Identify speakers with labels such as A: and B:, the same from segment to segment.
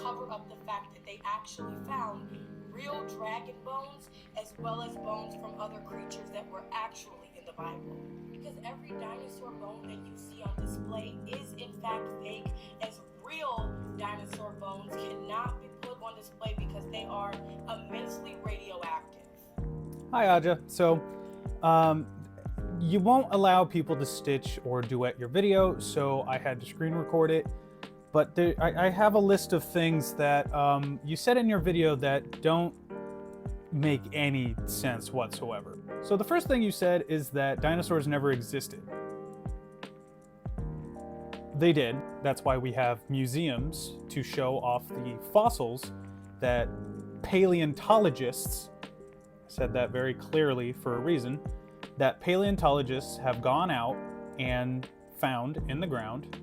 A: cover up the fact that they actually found real dragon bones as well as bones from other creatures that were actually in the Bible. Because every dinosaur bone that you see on display is in fact fake, as real dinosaur bones cannot be put on display because they are immensely radioactive.
B: Hi Aja. So you won't allow people to stitch or duet your video, so I had to screen record it. But I have a list of things that you said in your video that don't make any sense whatsoever. So the first thing you said is that dinosaurs never existed. They did. That's why we have museums to show off the fossils that paleontologists, said that very clearly for a reason, that paleontologists have gone out and found in the ground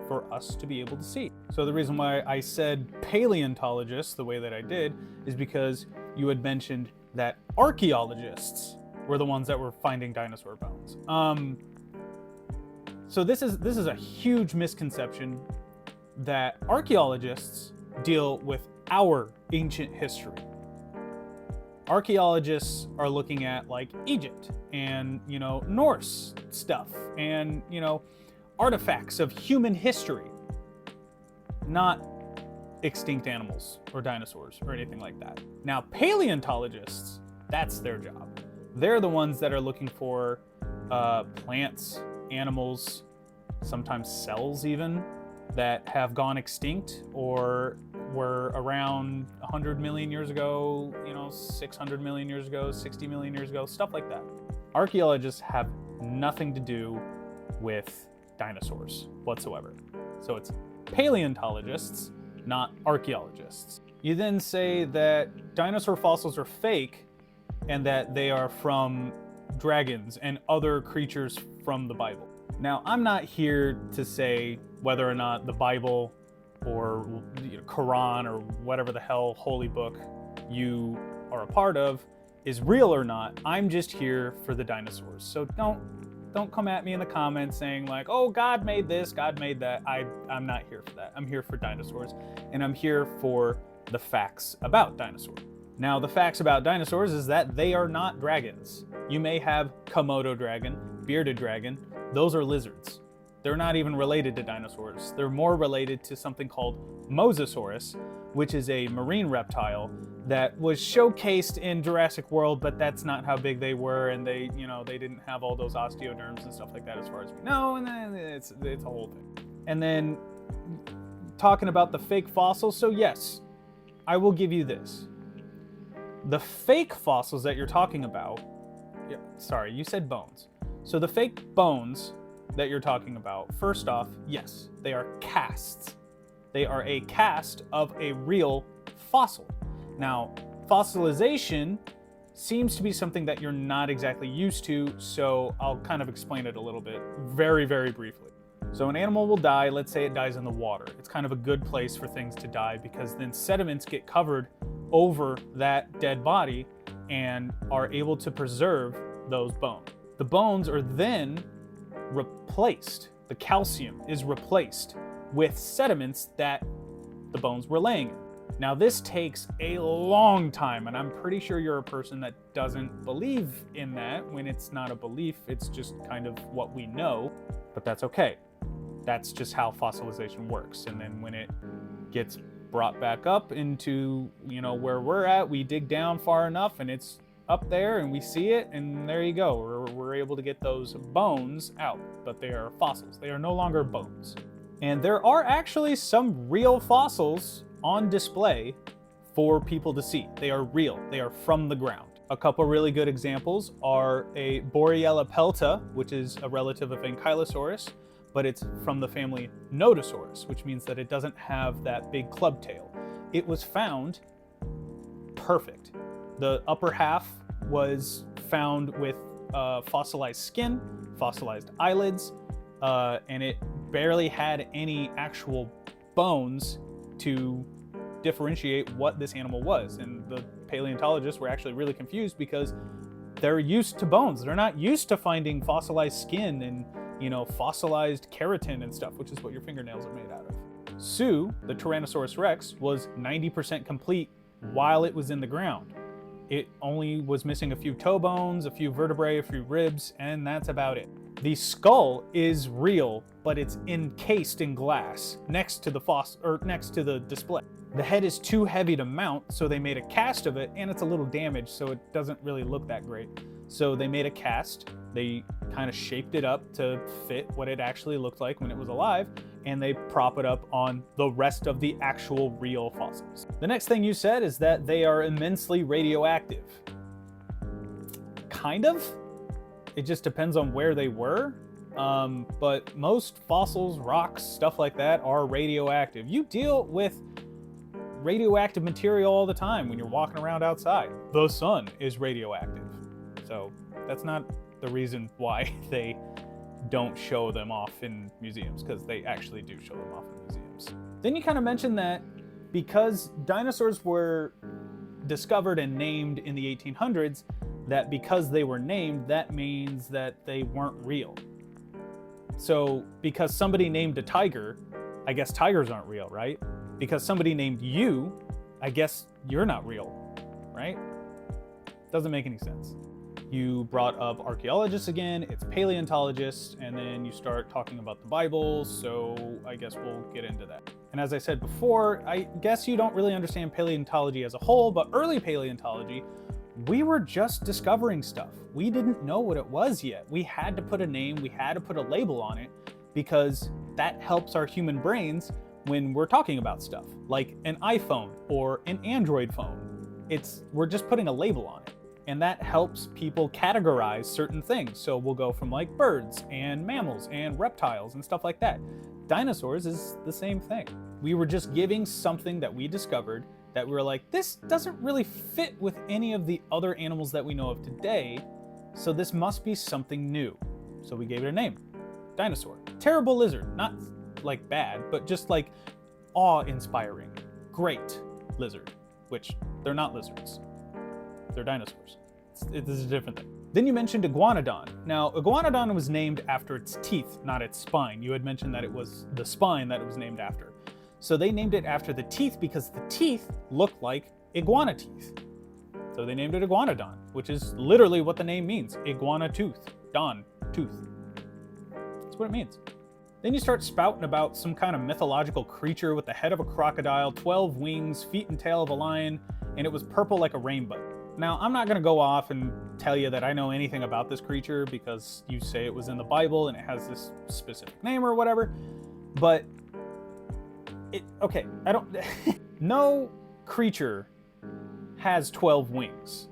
B: for us to be able to see. So the reason why I said paleontologists the way that I did is because you had mentioned that archaeologists were the ones that were finding dinosaur bones. So this is a huge misconception that archaeologists deal with our ancient history. Archaeologists are looking at like Egypt and, Norse stuff and, artifacts of human history, not extinct animals or dinosaurs or anything like that. Now, paleontologists, that's their job. They're the ones that are looking for plants, animals, sometimes cells even, that have gone extinct or were around 100 million years ago, 600 million years ago, 60 million years ago, stuff like that. Archaeologists have nothing to do with dinosaurs whatsoever. So it's paleontologists, not archaeologists. You then say that dinosaur fossils are fake and that they are from dragons and other creatures from the Bible. Now, I'm not here to say whether or not the Bible or Quran or whatever the hell holy book you are a part of is real or not. I'm just here for the dinosaurs. So don't come at me in the comments saying like, oh, God made this, God made that. I'm not here for that. I'm here for dinosaurs, and I'm here for the facts about dinosaurs. Now, the facts about dinosaurs is that they are not dragons. You may have Komodo dragon, bearded dragon. Those are lizards. They're not even related to dinosaurs. They're more related to something called Mosasaurus, which is a marine reptile that was showcased in Jurassic World, but that's not how big they were, and they didn't have all those osteoderms and stuff like that as far as we know, and then it's a whole thing. And then talking about the fake fossils, so yes, I will give you this. The fake fossils that you're talking about, sorry, you said bones. So the fake bones that you're talking about, first off, yes, they are casts. They are a cast of a real fossil. Now, fossilization seems to be something that you're not exactly used to, so I'll kind of explain it a little bit, very, very briefly. So an animal will die, let's say it dies in the water. It's kind of a good place for things to die because then sediments get covered over that dead body and are able to preserve those bones. The bones are then replaced. The calcium is replaced with sediments that the bones were laying in. Now, this takes a long time, and I'm pretty sure you're a person that doesn't believe in that. When it's not a belief, it's just kind of what we know, but that's okay. That's just how fossilization works. And then when it gets brought back up into, where we're at, we dig down far enough and it's up there and we see it, and there you go. We're able to get those bones out, but they are fossils. They are no longer bones. And there are actually some real fossils on display for people to see. They are real. They are from the ground. A couple really good examples are a Borrelia pelta, which is a relative of Ankylosaurus, but it's from the family Nodosaurus, which means that it doesn't have that big club tail. It was found perfect. The upper half was found with fossilized skin, fossilized eyelids, and it barely had any actual bones to differentiate what this animal was. And the paleontologists were actually really confused because they're used to bones. They're not used to finding fossilized skin and, fossilized keratin and stuff, which is what your fingernails are made out of. Sue, the Tyrannosaurus Rex, was 90% complete while it was in the ground. It only was missing a few toe bones, a few vertebrae, a few ribs, and that's about it. The skull is real, but it's encased in glass next to the display. The head is too heavy to mount, so they made a cast of it, and it's a little damaged, so it doesn't really look that great. So they made a cast, they kind of shaped it up to fit what it actually looked like when it was alive, and they prop it up on the rest of the actual real fossils. The next thing you said is that they are immensely radioactive. Kind of. It just depends on where they were. But most fossils, rocks, stuff like that are radioactive. You deal with radioactive material all the time when you're walking around outside. The sun is radioactive. So that's not the reason why they don't show them off in museums, because they actually do show them off in museums. Then you kind of mentioned that because dinosaurs were discovered and named in the 1800s, that because they were named, that means that they weren't real. So because somebody named a tiger, I guess tigers aren't real, right? Because somebody named you, I guess you're not real, right? Doesn't make any sense. You brought up archaeologists again, it's paleontologists, and then you start talking about the Bible, so I guess we'll get into that. And as I said before, I guess you don't really understand paleontology as a whole, but early paleontology, we were just discovering stuff. We didn't know what it was yet. We had to put a name, we had to put a label on it, because that helps our human brains when we're talking about stuff, like an iPhone or an Android phone. We're just putting a label on it. And that helps people categorize certain things. So we'll go from like birds and mammals and reptiles and stuff like that. Dinosaurs is the same thing. We were just giving something that we discovered that we were like, this doesn't really fit with any of the other animals that we know of today, so this must be something new. So we gave it a name, dinosaur. Terrible lizard, not like bad, but just like awe-inspiring. Great lizard, which they're not lizards. They're dinosaurs. This is a different thing. Then you mentioned iguanodon. Now, iguanodon was named after its teeth, not its spine. You had mentioned that it was the spine that it was named after. So they named it after the teeth because the teeth looked like iguana teeth. So they named it iguanodon, which is literally what the name means. Iguana tooth, don, tooth. That's what it means. Then you start spouting about some kind of mythological creature with the head of a crocodile, 12 wings, feet and tail of a lion, and it was purple like a rainbow. Now, I'm not going to go off and tell you that I know anything about this creature because you say it was in the Bible and it has this specific name or whatever, but no creature has 12 wings.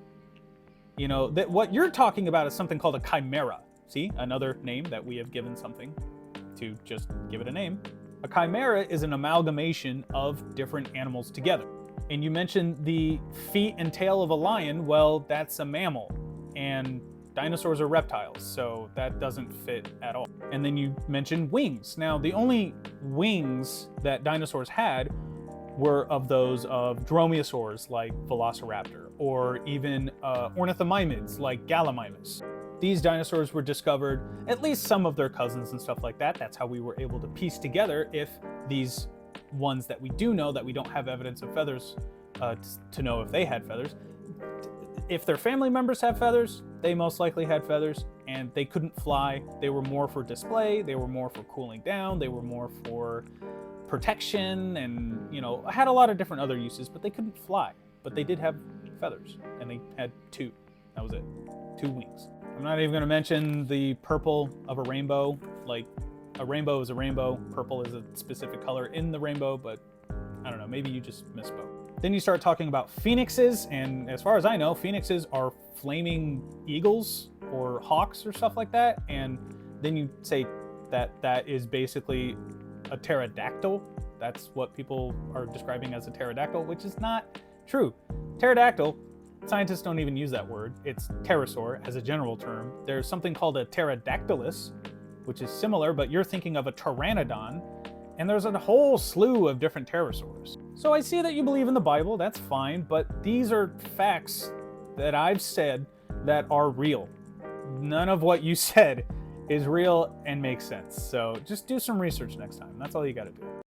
B: You know, that what you're talking about is something called a chimera. See, another name that we have given something to just give it a name. A chimera is an amalgamation of different animals together. And you mentioned the feet and tail of a lion. Well, that's a mammal, and dinosaurs are reptiles, so that doesn't fit at all. And then you mentioned wings. Now, the only wings that dinosaurs had were of those of dromaeosaurs like Velociraptor, or even ornithomimids like Gallimimus. These dinosaurs were discovered, at least some of their cousins and stuff like that. That's how we were able to piece together if these ones that we do know that we don't have evidence of feathers to know if they had feathers. If their family members have feathers, they most likely had feathers, and they couldn't fly. They were more for display, they were more for cooling down, they were more for protection, and had a lot of different other uses, but they couldn't fly. But they did have feathers, and they had two. That was it. 2 wings. I'm not even going to mention the purple of a rainbow. Like, a rainbow is a rainbow. Purple is a specific color in the rainbow, but I don't know, maybe you just misspoke. Then you start talking about phoenixes, and as far as I know, phoenixes are flaming eagles or hawks or stuff like that, and then you say that that is basically a pterodactyl. That's what people are describing as a pterodactyl, which is not true. Pterodactyl, scientists don't even use that word. It's pterosaur as a general term. There's something called a pterodactylus, which is similar, but you're thinking of a pteranodon, and there's a whole slew of different pterosaurs. So I see that you believe in the Bible, that's fine, but these are facts that I've said that are real. None of what you said is real and makes sense. So just do some research next time. That's all you gotta do.